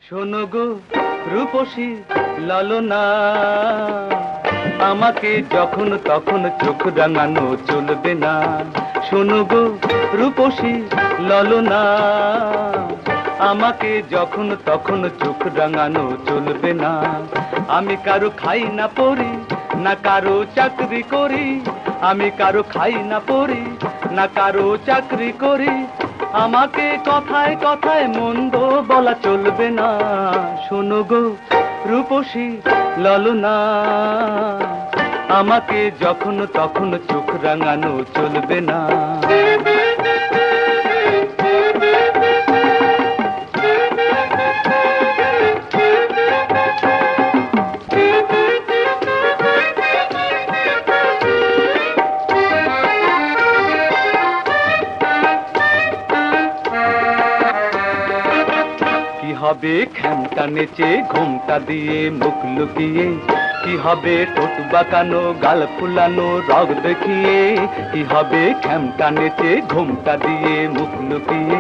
শোনো গো রূপসী ললনা, আমাকে যখন তখন চোখ রাঙানো চলবে না। শোনো গো রূপসী ললনা, আমাকে যখন তখন চোখ রাঙানো চলবে না। আমি কারো খাই না পড়ি, না কারো চাকরি করি। আমি কারো খাই না পড়ি, না কারো চাকরি করি। আমাকে কথায় কথায় মন্দ বলা চলবে না। শোনো গো রূপসী ললনা, আমাকে যখন তখন চোখ রাঙানো চলবে না। কি হবে খ্যামটা নেচে ঘোমটা দিয়ে মুখ লুকিয়ে, কি হবে ঠোঁট বাঁকানো গাল ফুলানো রগ দেখিয়ে। কি হবে খ্যামটা নেচে ঘোমটা দিয়ে মুখ লুকিয়ে,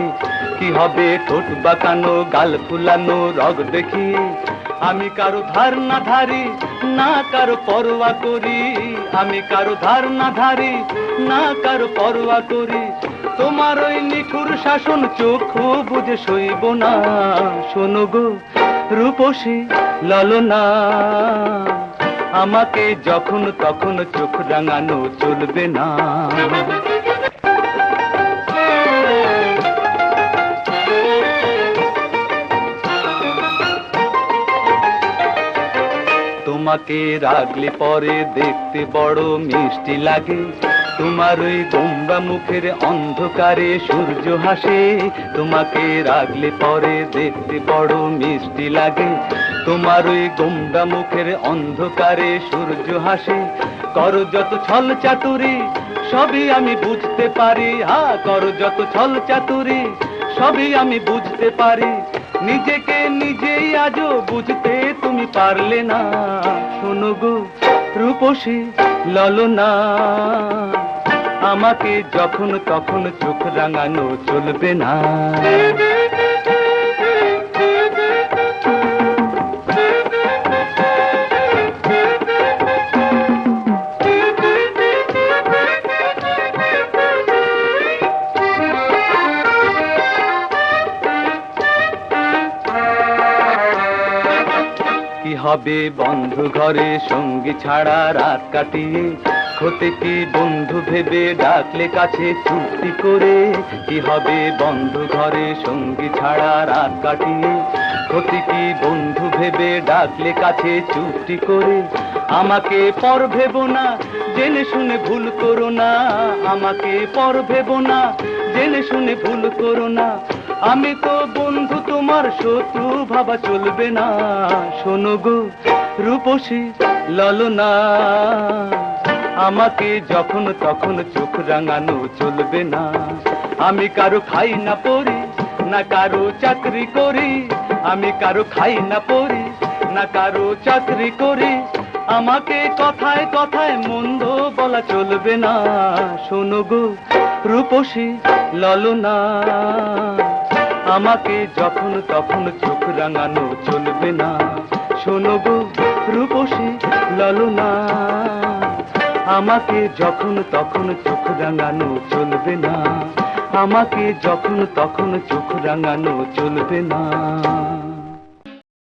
কি হবে ঠোঁট বাঁকানো গাল ফুলানো রগ দেখিয়ে। আমি কারো ধার না ধারি, না কারো পরোয়া করি। আমি কারো ধার না ধারি, না কারো পরোয়া করি। তোমার ওই নিখুর শাসন চক্ষু বুঝে সইব না। শোনো গো রূপসী ললনা, আমাকে যখন তখন চোখ রাঙানো চলবে না। তোমাকে রাগলে পরে দেখতে বড় মিষ্টি লাগে। তোমার ওই গোমরা মুখের অন্ধকারে সূর্য হাসে। তোমাকে রাগলে পরে দেখতে বড় মিষ্টি লাগে। তোমার ওই গোমরা মুখের অন্ধকারে সূর্য হাসে। করো যত ছল চাতুরি সবই আমি বুঝতে পারি। করো যত ছল চাতুরি সবই আমি বুঝতে পারি। নিজেকে নিজেই আজও বুঝতে তুমি পারলে না। শোনো গো রূপসী ললনা, আমাকে যখন তখন চোখ রাঙানো চলবে না। কি হবে বন্ধু ঘরে সঙ্গী ছাড়া রাত কাটিয়ে। ক্ষতি কি বন্ধু ভেবে ডাকলে কাছে চুক্তি করে। কি হবে বন্ধু ঘরে সঙ্গী ছাড়া রাত কাটিয়ে। ক্ষতি কি বন্ধু ভেবে ডাকলে কাছে চুক্তি করে। আমাকে পর ভেবো না, জেনে শুনে ভুল করো না। আমাকে পর ভেবো না, জেনে শুনে ভুল করো না। আমি তো বন্ধু তোমার শত্রু ভাবা চলবে না। শোনো গো রূপসী ললনা, আমাকে যখন তখন চোখ রাঙানো চলবে না। আমি কারো খাই না পড়ি, না কারো চাকরি করি। আমি কারো খাই না পড়ি, না কারো চাকরি করি। আমাকে কথায় কথায় মন্দ বলা চলবে না। শোনো গো রূপসী ললনা, আমাকে যখন তখন চোখ রাঙানো চলবে না। শোনো গো রূপসী ললনা, আমাকে যখন তখন চোখ রাঙানো চলবে না। আমাকে যখন তখন চোখ রাঙানো চলবে না।